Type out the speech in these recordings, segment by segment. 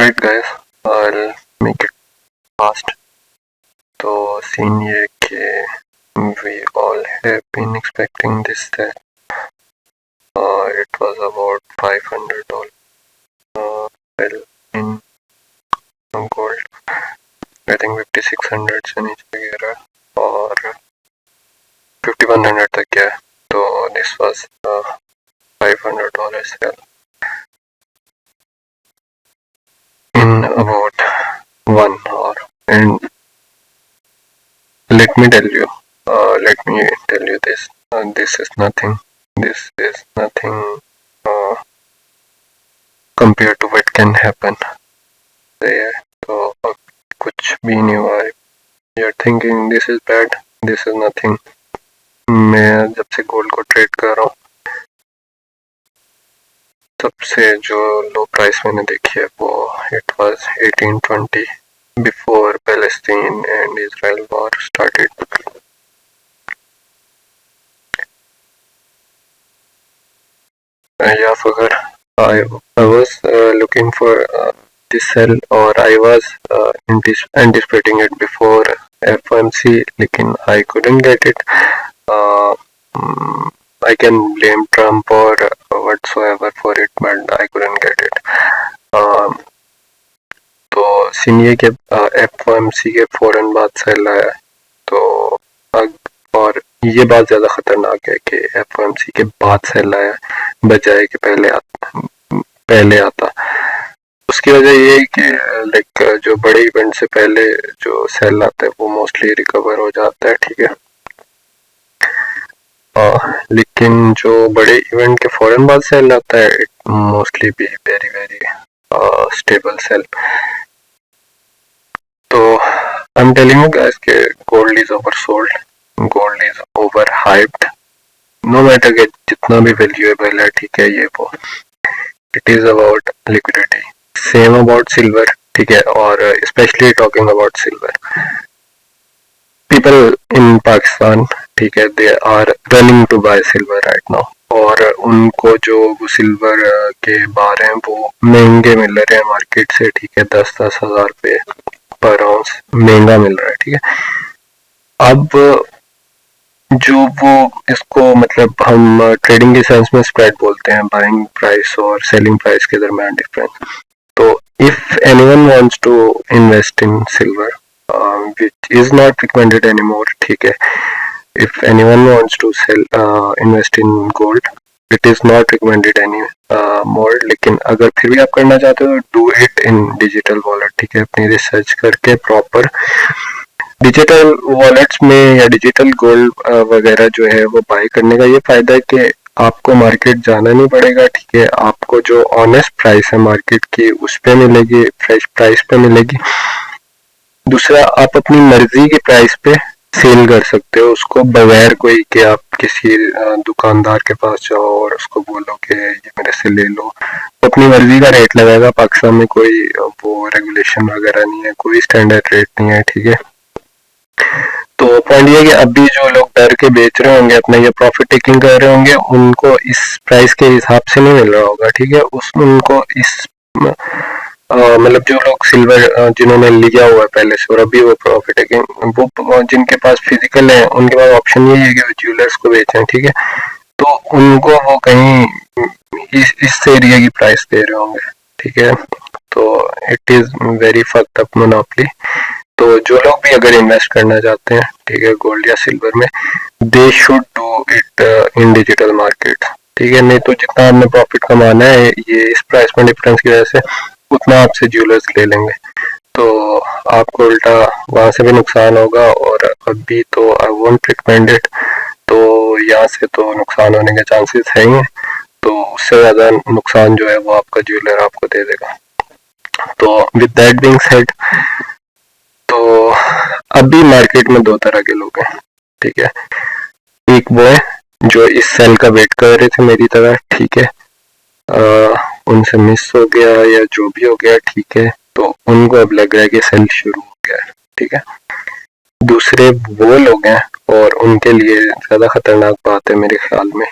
Alright guys, I'll make it fast. तो scene ये कि we all have been expecting this that it was about $500 well in gold. I think 5600 से नीचे गिरा और 5100 तक गया. तो this was $500 sell in about 1 hour. And let me tell you this. This is nothing. This is nothing compared to what can happen. तो अब कुछ भी नहीं हुआ है. You're thinking this is bad. This is nothing. मैं जब से गोल्ड को ट्रेड कर रहा हूँ सबसे जो लो प्राइस मैंने देखी है वो it was 1820 before Palestine and Israel war started. Yeah, अगर I was looking for this sell or I was anticipating it before FOMC, लेकिन I couldn't get it. I can blame Trump or whatsoever for it, but I couldn't get it. तो scene ये कि FOMC के फौरन बाद cell आया. तो और ये बात ज़्यादा ख़तरनाक है कि FOMC के बाद सेल आया बजाय कि पहले आता. उसकी वजह ये है कि लाइक जो बड़े इवेंट से पहले जो सेल आता है वो मोस्टली रिकवर हो जाता है, ठीक है. लेकिन जो बड़े इवेंट के फौरन बाद सेल आता है it mostly be very very stable sell. तो I am telling you guys कि gold is oversold, gold is over hyped. No matter कि जितना भी वैल्यूएबल है, ठीक है, ये वो it is about liquidity. Same about silver, ठीक है. और specially talking about silver, people in Pakistan, ठीक है, they are running to buy silver right now. और उनको जो वो सिल्वर के बार हैं वो महंगे मिल रहे हैं मार्केट से, ठीक है. 10-10 हज़ार रुपये पर आउंस महंगा मिल रहा है, ठीक है. अब जो वो इसको मतलब हम ट्रेडिंग के सेंस में स्प्रेड बोलते हैं, बाइंग प्राइस और सेलिंग प्राइस के दरम्यान डिफरेंस. तो if anyone wants to invest in silver which is not recommended anymore, ठीक है. If anyone wants to invest in gold, it is not recommended anymore. लेकिन अगर फिर भी आप करना चाहते हो do it in digital wallet, ठीक है. अपनी रिसर्च करके प्रॉपर डिजिटल वॉलेट्स में या डिजिटल गोल्ड वगैरह जो है वो बाय करने का ये फायदा है कि आपको मार्केट जाना नहीं पड़ेगा, ठीक है. आपको जो ऑनेस्ट प्राइस है मार्केट की उस पे मिलेगी, फ्रेश प्राइस पे मिलेगी. दूसरा, आप अपनी मर्जी की प्राइस पे सेल कर सकते हो उसको बगैर कोई कि आप किसी दुकानदार के पास जाओ और उसको बोलो कि ये मेरे से ले लो. अपनी मर्जी का रेट लगाएगा. पाकिस्तान में कोई वो रेगुलेशन वगैरह नहीं है, कोई स्टैंडर्ड रेट नहीं है, ठीक है. तो पॉइंट ये कि अभी जो लोग डर के बेच रहे होंगे, अपना ये प्रॉफिट टेकिंग कर रहे होंगे, उनको इस प्राइस के हिसाब से नहीं मिल रहा होगा, ठीक है. उनको इस मतलब जो लोग सिल्वर जिन्होंने लिया हुआ है पहले से और अभी वो प्रॉफिट टेकिंग, वो जिनके पास फिजिकल है उनके पास ऑप्शन यही है कि वो ज्वेलर्स को बेचें, ठीक है. तो उनको वो कहीं इस एरिया की प्राइस दे रहे होंगे, ठीक है. तो it is very fucked up monopoly. तो जो लोग भी अगर इन्वेस्ट करना चाहते हैं, ठीक है, गोल्ड या सिल्वर में, they should do it in digital market, ठीक है. नहीं तो जितना आपने प्रॉफिट कमाना है ये इस प्राइस में डिफरेंस की वजह से उतना आपसे ज्वेलर्स ले लेंगे. तो आपको उल्टा वहां से भी नुकसान होगा. और अभी तो आई वोंट रिकमेंड इट. तो यहाँ से तो नुकसान होने के चांसेस है ही. तो उससे ज्यादा नुकसान जो है वो आपका ज्वेलर आपको दे देगा. तो विद दैट बीइंग सेड, तो अभी मार्केट में दो तरह के लोग हैं, ठीक है. एक वो है जो इस सेल का वेट कर रहे थे मेरी तरह, ठीक है. उनसे मिस हो गया या जो भी हो गया, ठीक है. तो उनको अब लग रहा है कि सेल शुरू हो गया है, ठीक है. दूसरे वो लोग हैं और उनके लिए ज्यादा खतरनाक बात है मेरे ख्याल में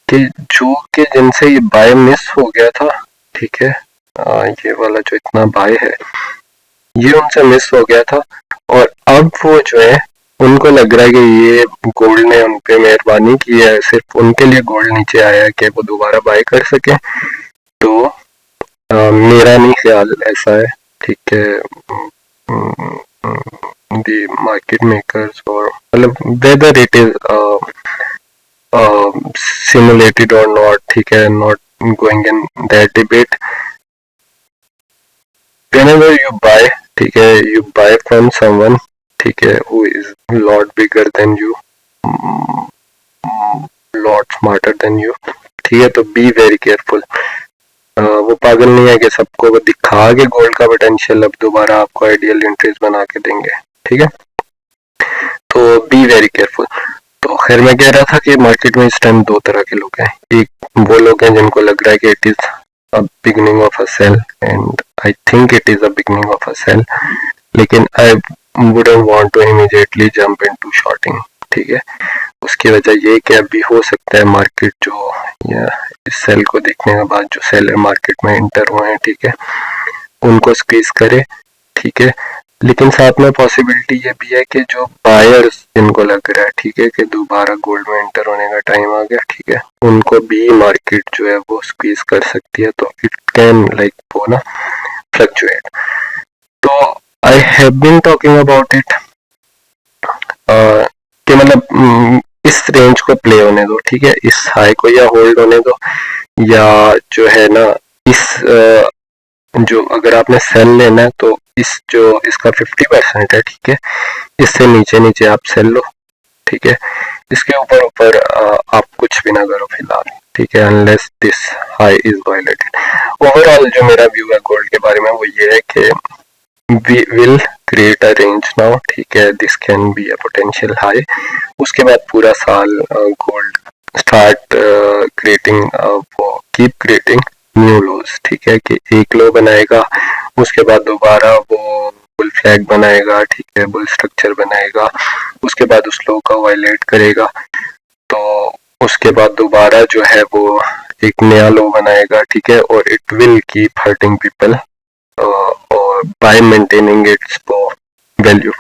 कि जो कि जिनसे ये बाय मिस हो गया था, ठीक है, ये वाला जो इतना बाय है ये उनसे मिस हो गया था, और अब वो जो है उनको लग रहा है कि ये गोल्ड ने उन पे मेहरबानी की है, सिर्फ उनके लिए गोल्ड नीचे आया है कि वो दोबारा बाय कर सके। तो मेरा नहीं ख्याल ऐसा है, ठीक है। द मार्केट मेकर्स और मतलब whether it is simulated or not, ठीक है, not going in that debate. Whenever you buy, ठीक है, you buy from someone, ठीक है, who is lot bigger than you, lot smarter than you, ठीक है, तो be very careful. वो पागल नहीं है कि सबको वो दिखा के गोल्ड का पोटेंशियल अब दोबारा आपको आइडियल इंटरेस्ट बना के देंगे, ठीक है, तो बी वेरी केयरफुल। तो खैर मैं कह रहा था कि मार्केट में इस टाइम दो तरह के लोग हैं, एक वो लोग हैं जिनको लग रहा है कि it is a beginning of a sell, and I think it is a beginning of a sell, लेकिन I wouldn't want to immediately jump into shorting, ठीक है। उसकी वजह ये कि अभी हो सकता है मार्केट जो या इस सेल को देखने के बाद जो सेलर मार्केट में इंटर हुए हैं, ठीक है, उनको स्क्वीज करे, ठीक है, लेकिन साथ में पॉसिबिलिटी ये भी है कि जो बायर्स जिनको लग रहा है, ठीक है, कि दोबारा गोल्ड में एंटर होने का टाइम आ गया, ठीक है, उनको भी मार्केट जो है वो स्क्वीज कर सकती है, तो इट कैन लाइक वो ना फ्लक्चुएट। तो I have been talking about it कि मतलब इस रेंज को प्ले होने दो, ठीक है, इस हाई को या होल्ड होने दो, या जो है ना इस जो अगर आपने सेल लेना है तो इस जो इसका 50% है, ठीक है, इससे नीचे नीचे आप सेल लो, ठीक है, इसके ऊपर ऊपर आप कुछ भी ना करो फिलहाल, ठीक है, unless this high is violated. Overall जो मेरा व्यू है गोल्ड के बारे में वो ये है कि we will create a range now, ठीक है, this can be a potential high, उसके बाद पूरा साल गोल्ड स्टार्ट क्रिएटिंग वो कीप क्रिएटिंग न्यू लोज, ठीक है, कि एक लो बनाएगा, उसके बाद दोबारा वो बुल फ्लैग बनाएगा, ठीक है, बुल स्ट्रक्चर बनाएगा, उसके बाद उस लो का वायलेट करेगा, तो उसके बाद दोबारा जो है वो एक नया लो बनाएगा, ठीक है, और it will keep hurting people और बाय मेंटेनिंग इट्स वैल्यू।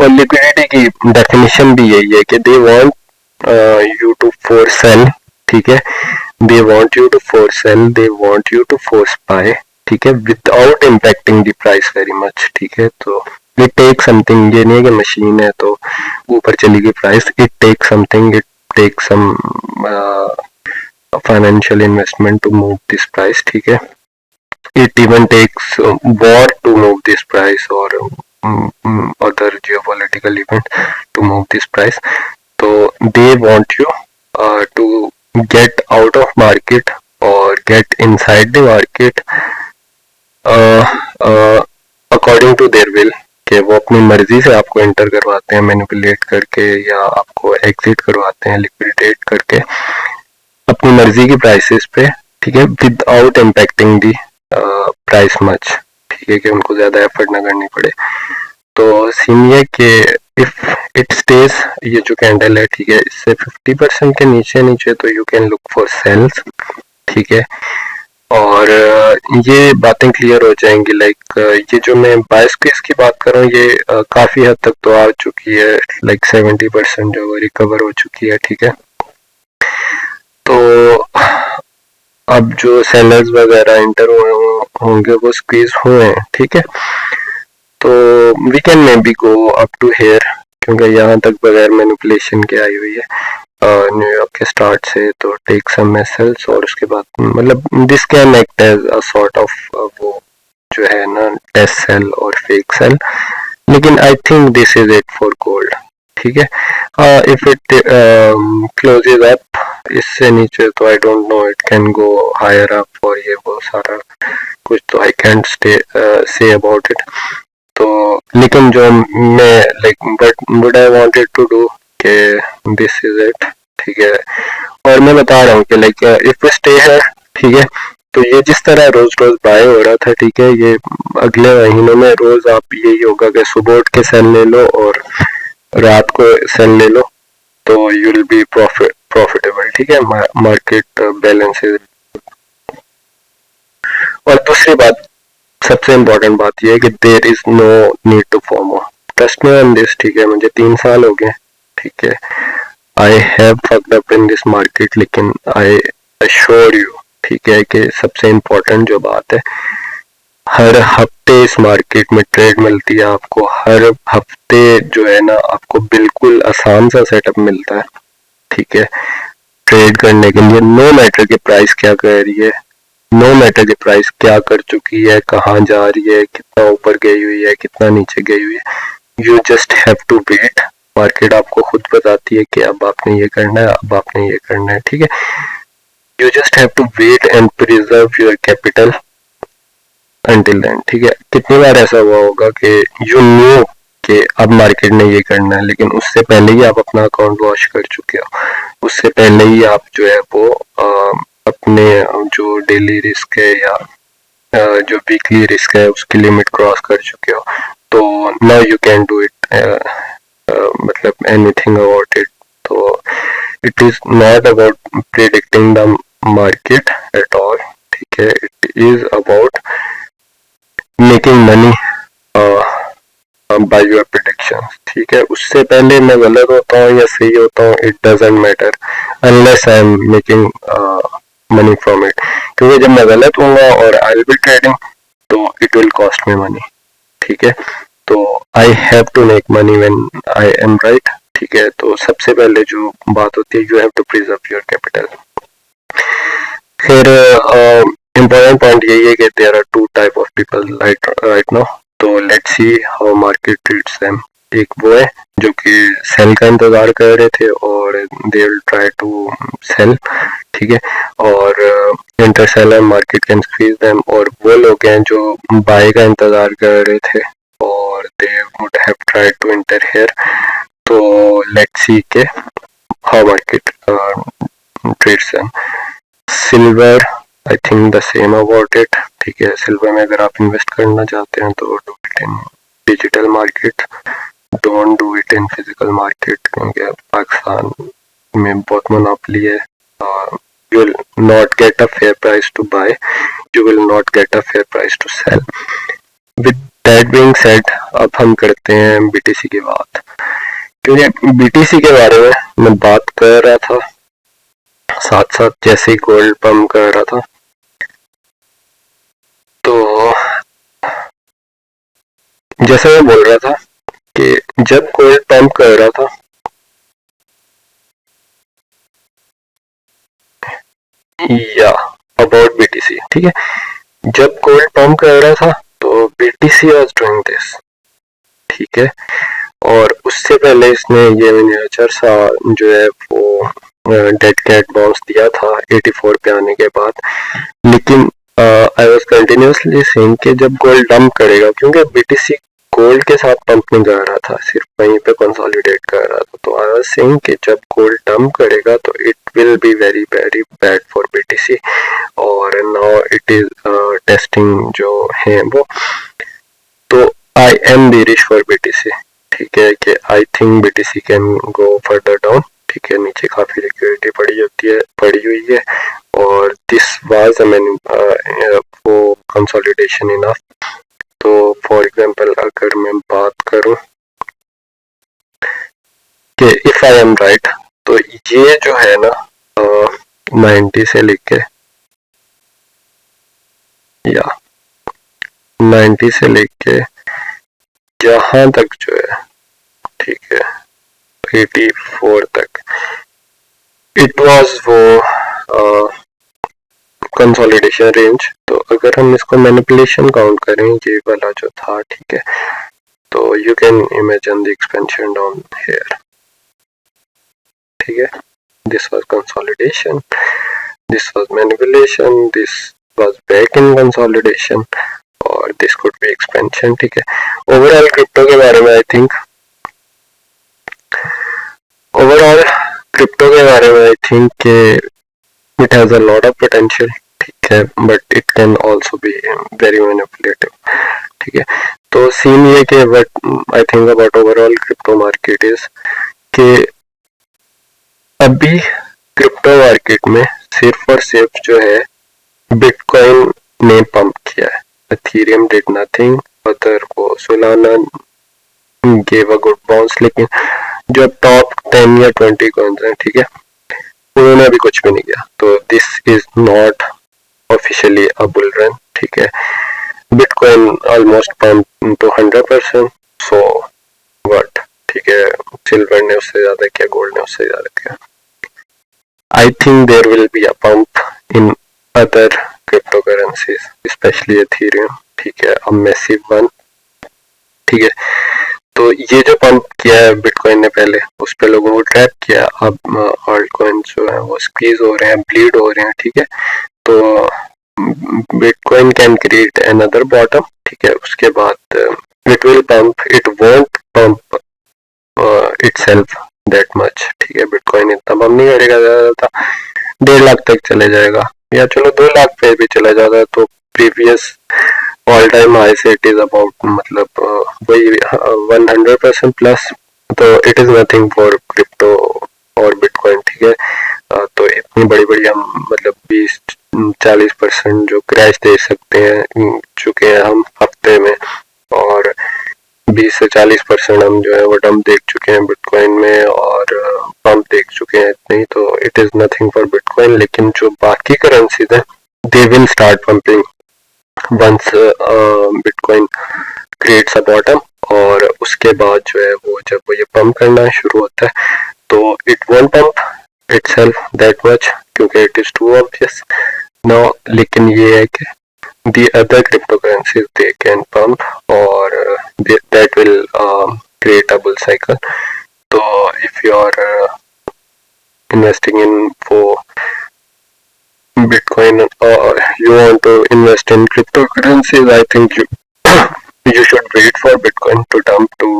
और लिक्विडिटी की डेफिनेशन भी यही है कि they want you to for sell, ठीक है, they want you to force sell, they want you to force buy, ठीक है, without impacting the price very much, ठीक है, तो it takes something, ये नहीं है कि मशीन है तो ऊपर चली गई price, it takes something, it takes some financial investment to move this price, ठीक है, it even takes war to move this price or other geopolitical event to move this price, तो they want you to get out of market or get inside the market according to their will, कि वो अपनी मर्जी से आपको enter करवाते हैं manipulate करके, या आपको एग्जिट करवाते हैं लिक्विडेट करके अपनी मर्जी की प्राइसेस पे, ठीक है, विदाउट इम्पैक्टिंग दी प्राइस मच, ठीक है, कि उनको ज्यादा एफर्ट ना करनी पड़े। तो सीन ये कि इफ इट स्टेज, ये जो कैंडल है, ठीक है, इससे 50% के नीचे नीचे तो you can look for sells, ठीक है, और ये बातें क्लियर हो जाएंगी, लाइक ये जो मैं बायस केस की बात कर रहा हूँ ये काफी हद तक तो आ चुकी है, लाइक 70% जो रिकवर हो चुकी है, ठीक है, तो अब जो सेलर्स वगैरह इंटर हुए होंगे वो स्क्वीज हुए हैं, ठीक है, तो we can maybe go up to here, क्योंकि यहाँ तक बगैर मैनिपुलेशन के आई हुई है न्यूयॉर्क के स्टार्ट से, तो टेक सम एसेल्स, और उसके बाद मतलब this can act as a sort of वो जो है ना टेस्ट सेल और फेक सेल, लेकिन I think this is it for gold, ठीक है, इफ इट क्लोजेज अप इससे नीचे तो I don't know, it can go higher up, और ये वो सारा कुछ तो I can't say about it, तो लेकिन जो मैं like but I wanted to do के दिस इज इट, ठीक है, और मैं बता रहा हूँ कि लाइक इफ वी स्टे है, ठीक है, तो ये जिस तरह रोज रोज बाय हो रहा था, ठीक है, ये अगले महीनों में रोज आप यही होगा कि सुबह उठ के सेल ले लो और रात को सेल ले लो, तो यू विल बी प्रॉफिटेबल, ठीक है, मार्केट बैलेंस और दूसरी बात, सबसे इम्पोर्टेंट बात यह है कि there is no need to FOMO, trust me on this, ठीक है। मुझे 3 साल हो गए, ठीक है। I have fucked up in this market, लेकिन आई अश्योर यू, ठीक है, कि सबसे इम्पोर्टेंट जो बात है, हर हफ्ते इस मार्केट में ट्रेड मिलती है आपको, हर हफ्ते जो है ना आपको बिल्कुल आसान सा सेटअप मिलता है, ठीक है, ट्रेड करने के लिए। नो मैटर कि प्राइस क्या कर रही है, नो मैटर कि प्राइस क्या कर चुकी है, कहाँ जा रही है, कितना ऊपर गई हुई है, कितना नीचे गई हुई है, you just have to wait. Market आपको खुद बताती है कि अब आपने ये करना है, अब आपने ये करना है, ठीक है। You just have to wait and preserve your capital until then, ठीक है। कितनी बार ऐसा हुआ होगा कि यू न्यू कि अब मार्केट ने ये करना है, लेकिन उससे पहले ही आप अपना अकाउंट वॉश कर चुके हो, उससे पहले ही आप जो है वो अपने जो डेली रिस्क है या जो वीकली रिस्क है उसकी लिमिट क्रॉस कर चुके हो। तो now you can do it, मतलब एनीथिंग अबाउट इट। तो it is not about predicting the market at all, ठीक है। It is about making money by your prediction, ठीक है। उससे पहले मैं गलत होता हूँ या सही होता हूँ, it doesn't matter unless I am making money from it, क्योंकि जब मैं गलत हूँगा और आई विल बी ट्रेडिंग तो it will cost me money, ठीक है। तो I have to make money when I am right, ठीक है। तो सबसे पहले जो बात होती है, you have to preserve your capital. फिर इम्पोर्टेंट पॉइंट यही है कि there are 2 type of people right now. तो let's see how market treats them. एक वो है जो कि सेल का इंतजार कर रहे थे और they will try to sell, ठीक है। और enter seller market can squeeze them. और वो लोग हैं जो बाय का इंतजार कर रहे थे और they would have tried to enter here. तो लेट्स सी के how market treats them. Silver, I think the same about it, ठीक है। सिल्वर में अगर आप इन्वेस्ट करना चाहते हैं तो do it in digital market, don't do it in physical market, क्योंकि पाकिस्तान में बहुत मोनोपोली है। You will not get a fair price to buy, you will not get a fair price to sell. With that being said, अब हम करते हैं BTC की बात, क्योंकि बीटीसी के बारे में मैं बात कर रहा था साथ साथ जैसे ही गोल्ड पंप कर रहा था। तो जैसे मैं बोल रहा था कि जब गोल्ड पंप कर रहा था, या अबाउट बीटीसी, ठीक है, जब गोल्ड पंप कर रहा था तो बीटीसी वाज डूइंग दिस, ठीक है। और उससे पहले इसने ये मिनिएचर सा जो है वो डेड कैट बाउंस दिया था 84 पे आने के बाद। लेकिन आई वाज कंटिन्यूसली सेइंग कि जब गोल्ड डंप करेगा, क्योंकि बीटीसी गोल्ड के साथ पंप नहीं कर रहा था, सिर्फ वहीं पे कंसोलिडेट कर रहा था। तो आई वाज सेइंग कि जब गोल्ड डंप करेगा तो it will be very very bad for BTC. और नाउ इट इज टेस्टिंग जो है वो, तो I M bearish for BTC, ठीक है, कि I think BTC can go further down, ठीक है। नीचे काफी लिक्विडिटी पड़ी हुई है और दिस वाज वो कंसोलिडेशन इनफ। तो फॉर एग्जांपल अगर मैं बात करूं कि इफ आई एम राइट, तो ये जो है ना 90 से लेके या 90 से लेके जहां तक जो है, ठीक है, 84 तक इट वाज वो कंसोलिडेशन रेंज। तो अगर हम इसको मैनिपुलेशन काउंट करें ये वाला जो था, ठीक है, तो you can imagine the expansion down here, ठीक है। This was consolidation, this was manipulation, this was back in consolidation और दिस कुड बी एक्सपेंशन, ठीक है। ओवरऑल क्रिप्टो के बारे में आई थिंक कि it has a lot of potential, ठीक है, but it can also be very manipulative, ठीक है। तो सीन ये कि what I think about overall crypto market is कि अभी क्रिप्टो मार्केट में सिर्फ और सिर्फ जो है बिटकॉइन ने पंप किया है. Ethereum did nothing. अदर को Solana gave a good bounce. लेकिन जो टॉप 10 या 20 कॉइन्स हैं, ठीक है, उन्होंने अभी कुछ भी नहीं किया. तो this is not officially a bull run. ठीक है, bitcoin almost pump to 100%. So what, ठीक है, सिल्वर ने उससे ज्यादा किया, गोल्ड ने उससे ज्यादा किया. I think there will be a pump in other crypto currencies, especially Ethereum. ठीक है, अ मैसिव वन. ठीक है, तो ये जो पंप किया है बिटकॉइन ने पहले, उस पे लोगों को ट्रैप किया. अब ऑल्ट कॉइन जो है वो स्क्वीज हो रहे हैं, ब्लीड हो रहे हैं. ठीक है, तो bitcoin can create another bottom. ठीक है, उसके बाद it will pump. It won't pump itself that much. ठीक है, बिटकॉइन इतना पंप नहीं करेगा ज्यादा. 1.5 लाख तक चले जाएगा, या चलो 2 लाख पे भी चला जाएगा. तो प्रीवियस ऑल टाइम हाई से इट इज अबाउट, मतलब वही 100% प्लस. तो it is nothing for crypto और बिटकॉइन. ठीक है, तो इतनी बड़ी बड़ी हम मतलब 20-40% जो क्रैश दे सकते हैं, चुके हैं हम हफ्ते में. और 20 से 40% हम जो है वो डंप देख चुके हैं बिटकॉइन में, और पंप देख चुके हैं इतने ही. तो it is nothing for bitcoin. लेकिन जो बाकी करेंसीज है, they will start pumping once bitcoin creates a bottom. और उसके बाद जो है वो जब वो ये पंप करना शुरू होता है, तो it won't pump itself that much, क्योंकि it is too obvious now. लेकिन ये है कि the other cryptocurrencies they can pump, or that will create a bull cycle. So if you are investing in for Bitcoin, or you want to invest in cryptocurrencies, I think you you should wait for Bitcoin to dump to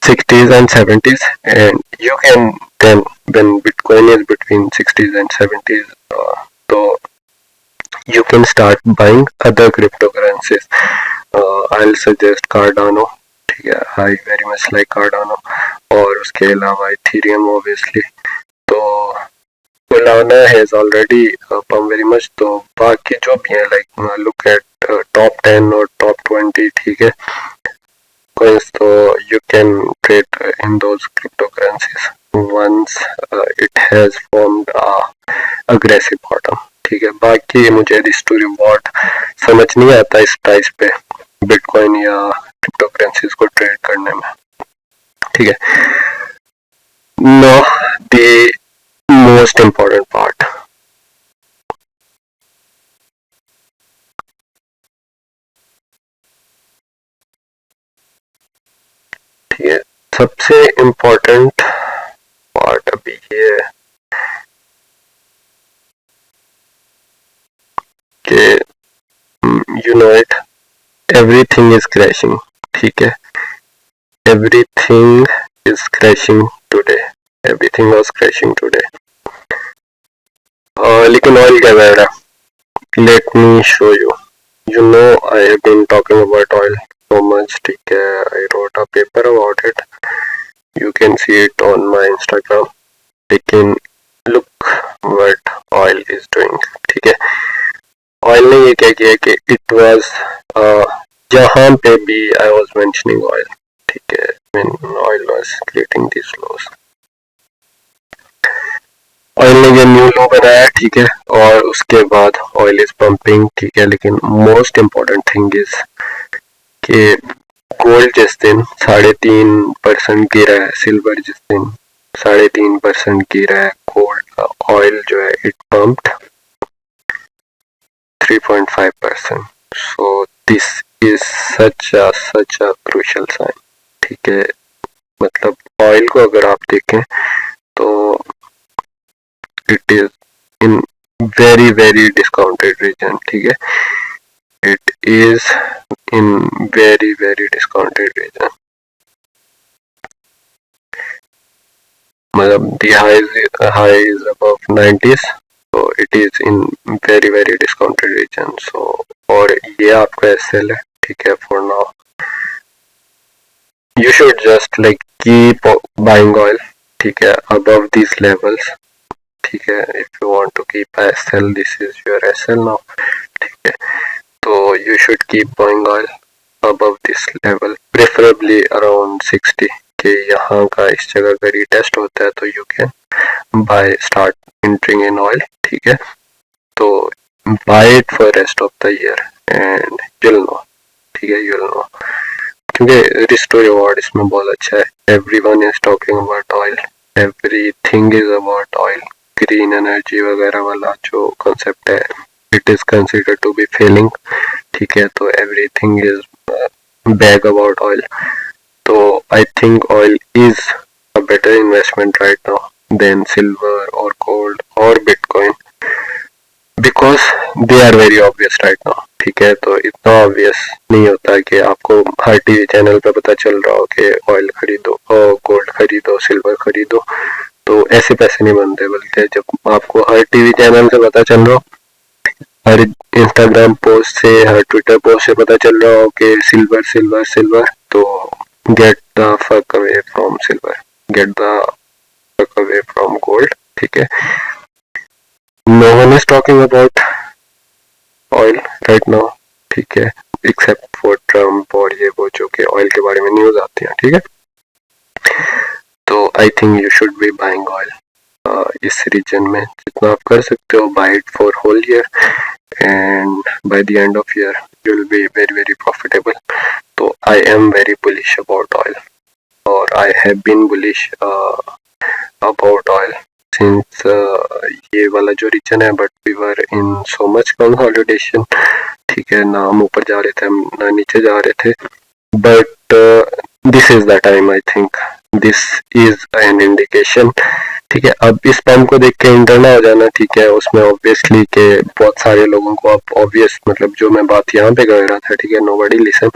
60s and 70s, and you can then, when Bitcoin is between 60s and 70s, so you can start buying other cryptocurrencies. I'll suggest Cardano. ठीक है, I very much like Cardano. और उसके अलावा Ethereum obviously. तो Solana has already pumped very much. तो बाकी जो भी हैं, like look at top 10 और top 20, ठीक है, coins. तो you can trade in those cryptocurrencies once it has formed a aggressive bottom. ठीक है, बाकी मुझे रिस्क टू रिवॉर्ड समझ नहीं आता इस प्राइस पे बिटकॉइन या क्रिप्टो करेंसीज को ट्रेड करने में. ठीक है, know the most important part. ठीक है, सबसे इम्पोर्टेंट पार्ट अभी ये है कि you know it, everything is crashing. ठीक है, everything is crashing today. Everything was crashing today. लेकिन ऑयल क्या कर रहा है? Let me show you. You know I have been talking about oil so much. ठीक है, I wrote a paper about it. You can see it on my Instagram. लेकिन look what oil is doing. ठीक है, oil ने ये क्या किया कि इट वॉज, जहां पे भी आई वॉज मेंशनिंग ऑयल, ठीक है, when oil was creating this loss, oil ने ये न्यू लो बनाया. ठीक है, और उसके बाद ऑयल इज पंपिंग. ठीक है, लेकिन मोस्ट इम्पोर्टेंट थिंग इज कि गोल्ड जिस दिन 3.5% गिरा है, सिल्वर जिस दिन 3.5% गिरा है, गोल्ड ऑयल जो है it pumped 3.5%. So this is such a crucial sign. ठीक है, मतलब ऑयल को अगर आप देखें तो it is in very discounted region. ठीक है, it is in very discounted region. मतलब the high is above 90s. So it is in very discounted region. So और ये आपका SL है. ठीक है, for now you should just like keep buying oil. ठीक है, above these levels. ठीक है, if you want to keep SL, this is your SL now. ठीक ठीक है, तो you should keep buying oil above this level, preferably around 60 कि यहाँ का इस जगह का रीटेस्ट होता है तो you can buy, start entering in oil, ठीक है, तो buy it for rest of the year and you'll know, ठीक है, you'll know, क्योंकि रिस्क टू रिवॉर्ड इसमें बहुत अच्छा है. Everyone is talking about oil, everything is about oil, green energy वगैरह वाला जो कॉन्सेप्ट है it is considered to be failing, ठीक है, तो everything is big about oil. तो I think oil is a better investment right now than silver और gold और bitcoin, because they are very obvious right now, ठीक है, तो इतना ऑब्वियस नहीं होता कि आपको हर टीवी चैनल पे पता चल रहा हो कि ऑयल खरीदो और गोल्ड खरीदो, सिल्वर खरीदो, तो ऐसे पैसे नहीं बनते, बल्कि जब आपको हर टीवी चैनल से पता चल रहा हो, हर इंस्टाग्राम पोस्ट से, हर ट्विटर पोस्ट से पता चल रहा हो कि सिल्वर सिल्वर सिल्वर, तो get the fuck away from silver, get the fuck away from gold, ठीक है. No one is talking about oil right now, ठीक है, एक्सेप्ट फॉर ट्रम्प और ये वो जो कि ऑयल के बारे में न्यूज आती हैं, ठीक है, तो I think you should be buying oil इस रीजन में जितना आप कर सकते हो, buy it for whole year and by the end of year you will be very very profitable. तो I am very bullish about oil और I have been bullish about oil since ये वाला जो रीजन है, but we were in so much consolidation, ठीक है, ना हम ऊपर जा रहे थे ना नीचे जा रहे थे, but this is the time, I think this is an indication, ठीक है. अब इस पंप को देख के इंटर ना हो जाना, ठीक है, उसमें ऑब्वियसली के बहुत सारे लोगों को अब ऑब्वियस, मतलब जो मैं बात यहाँ पे कर रहा था, ठीक है, नोबडी लिसन,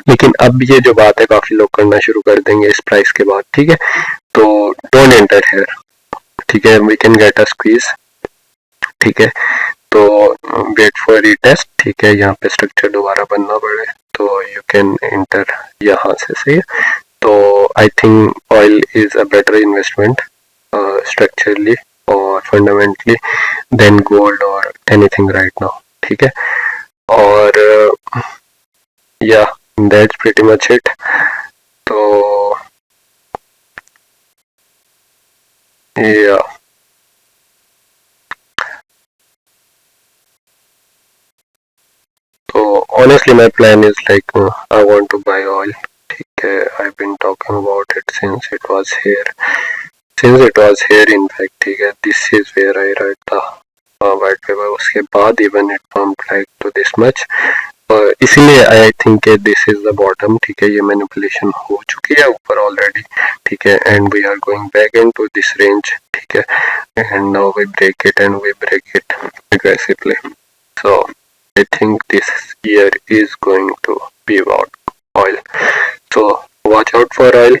लेकिन अब ये जो बात है काफी लोग करना शुरू कर देंगे इस प्राइस के बाद, ठीक है, तो डोंट एंटर हियर, ठीक है, we can get a squeeze, ठीक है, तो वेट फॉर रीटेस्ट, ठीक है, यहाँ पे स्ट्रक्चर दोबारा बनना पड़े तो यू कैन एंटर यहाँ से, सही है. तो I think oil is a better investment structurally और फंडामेंटली देन गोल्ड और एनीथिंग राइट नाउ, ठीक है, और या दैट्स प्रीटी मच इट. तो या so honestly my plan is like I want to buy oil, ठीक है, I've been talking about it since it was here, in fact, ठीक है, this is where I write the white paper, उसके बाद even it pumped like to this much, इसीलिए आई think this is the bottom, ठीक है, ये manipulation हो चुकी है ऊपर ऑलरेडी, ठीक है, and we are going back into this range, ठीक है, and now we break it and we break it aggressively. So I think this year is going to be about oil. So watch out for oil.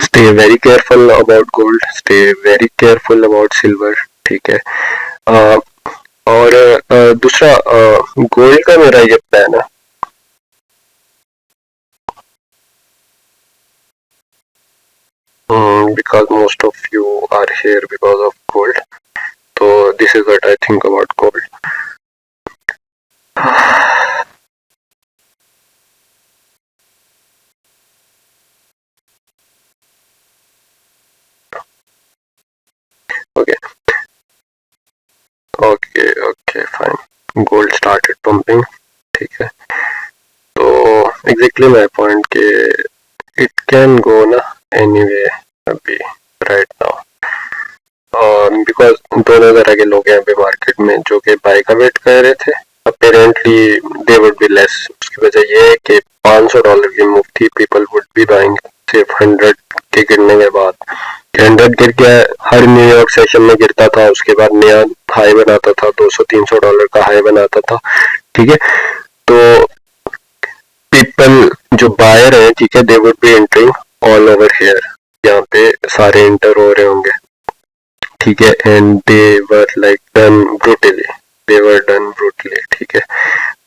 Stay very careful about gold. Stay very careful about silver. ठीक है. और दूसरा gold का मेरा ये plan है. Because most of you are here because of gold. So this is what I think about gold. Okay, fine. Gold started pumping, ठीक है. तो exactly my point के it can go ना anyway अभी right now. बिकॉज दोनों तरह के लोग हैं अभी मार्केट में जो कि बाय का वेट कर रहे थे, apparently they would be less. उसकी वजह ये है कि $500 की मूव थी, पीपल वुड बी बाइंग सिर्फ 100 के गिरने के बाद. 100 गिर गया, हर न्यूयॉर्क सेशन में गिरता था, उसके बाद नया हाई बनाता था, $200-300 का हाई बनाता था, ठीक है. तो पीपल जो बायर है, ठीक है, they would be entering all over here, यहाँ पे सारे एंटर हो रहे होंगे, ठीक है, and they were like done brutally, ठीक है.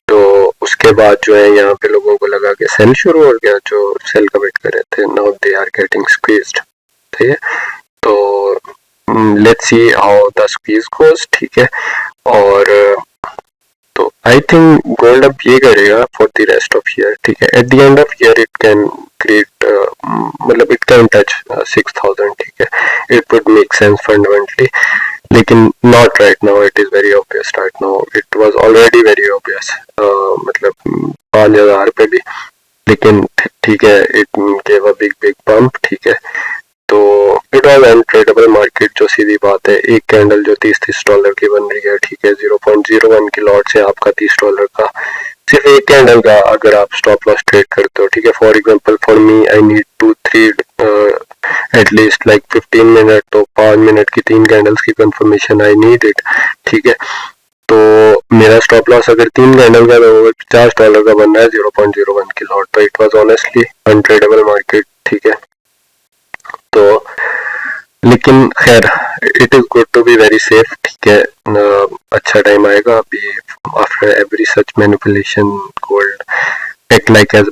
तो उसके बाद जो है यहाँ पे लोगों को लगा कि सेल शुरू हो गया, जो सेल का वेट कर रहे थे, now they are getting squeezed, ठीक है. तो let's see how the squeeze goes, ठीक है. और तो आई थिंक गोल्ड अब ये करेगा for the rest of year, ठीक है। At the end of year it can create, मतलब इट कैन टच 6,000, ठीक है। It would make sense fundamentally, लेकिन not right now. It is very obvious right now, it was already very obvious, मतलब 5,000 पे भी, लेकिन ठीक है, it gave a big big pump, ठीक है। तो इट वॉज अनट्रेडेबल मार्केट, जो सीधी बात है। एक कैंडल जो $30 की बन रही है, ठीक है, 0.01 की लॉट से आपका $30 का, सिर्फ एक कैंडल का अगर आप स्टॉप लॉस ट्रेड करते हो, ठीक है। For example for me I need 2-3 at least like 15 minute, तो 5 मिनट की 3 कैंडल्स की कंफर्मेशन आई नीड इट, ठीक है। तो मेरा स्टॉप लॉस अगर 3 कैंडल का, तो $50 का बन रहा है 0.01 की लॉट, तो it was honestly untradeable market, ठीक है। तो लेकिन खैर, it is good to be very safe, ठीक है। अच्छा टाइम आएगा अभी, after every such manipulation gold act like as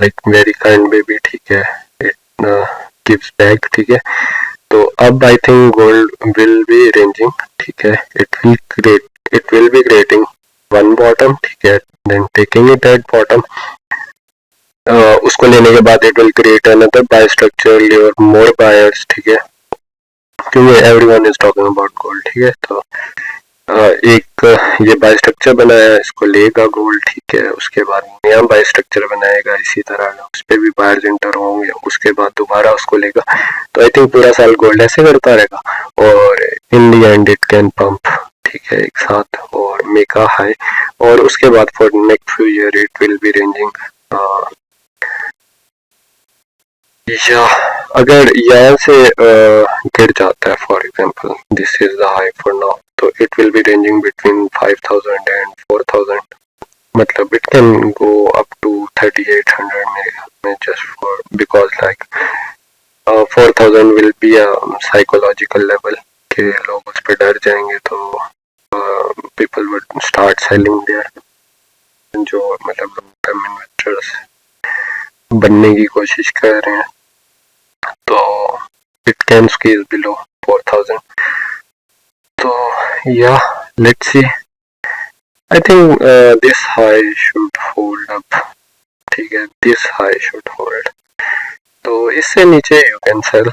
like very kind baby, ठीक है। इट गिव्स बैक, ठीक है। तो अब I think gold will be ranging, ठीक है। It will be creating one bottom, ठीक है, then taking it at bottom, उसको लेने के बाद it will create another by structure और मोर बायर्स, ठीक है, क्योंकि everyone is talking about gold, ठीक है। तो एक ये बाय स्ट्रक्चर बनाया, इसको लेगा गोल्ड, ठीक है। उसके बाद नया बाय स्ट्रक्चर बनाएगा इसी तरह, उस पर भी बायर्स इंटर होंगे, उसके बाद दोबारा उसको लेगा। तो आई थिंक पूरा साल गोल्ड ऐसे करता रहेगा, और इन दी एंड इट कैन पंप, ठीक है, एक साथ, और मेक अ हाई, और उसके बाद for next few year it will be ranging, या अगर यहाँ से गिर जाता है, for example this is the high for now, तो it will be ranging between 5,000 and 4,000, मतलब it can go up to 3,800 मेरे ख्याल में, just for because like 4,000 will be a psychological level के लोग उस पर डर जाएंगे, तो people would start selling there, जो मतलब लॉन्ग टर्म इन्वेस्टर्स बनने की कोशिश कर रहे हैं, तो it can squeeze below 4,000. So yeah, let's see. I think this high should hold up, ठीक है, this high should hold. तो इससे नीचे you can sell.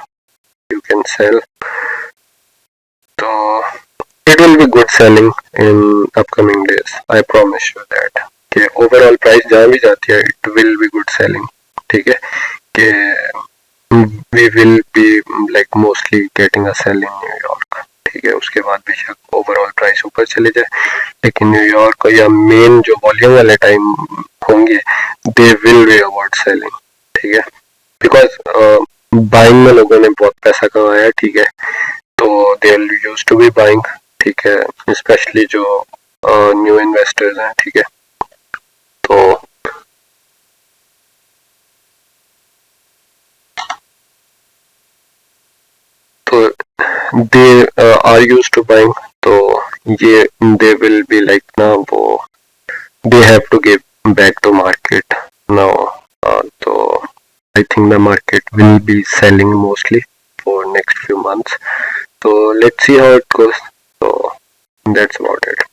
तो it will be good selling in upcoming days. I promise you that. कि overall price जहाँ भी जाती है, it will be good selling, ठीक है। कि we will be like mostly getting a sell in New York, ठीक है। उसके बाद बेशक ओवरऑल प्राइस ऊपर चले जाए, लेकिन न्यूयॉर्क या मेन जो वॉल्यूम वाले टाइम होंगे, they will be about selling, ठीक है। बिकॉज बाइंग में लोगों ने बहुत पैसा कमाया, ठीक है, तो दे यूज टू बी बाइंग, ठीक है, स्पेशली जो न्यू इन्वेस्टर्स हैं, ठीक है। तो they are used to buying, तो ये they will be like ना, वो they have to give back to market now, तो I think the market will be selling mostly for next few months, so let's see how it goes. So that's about it.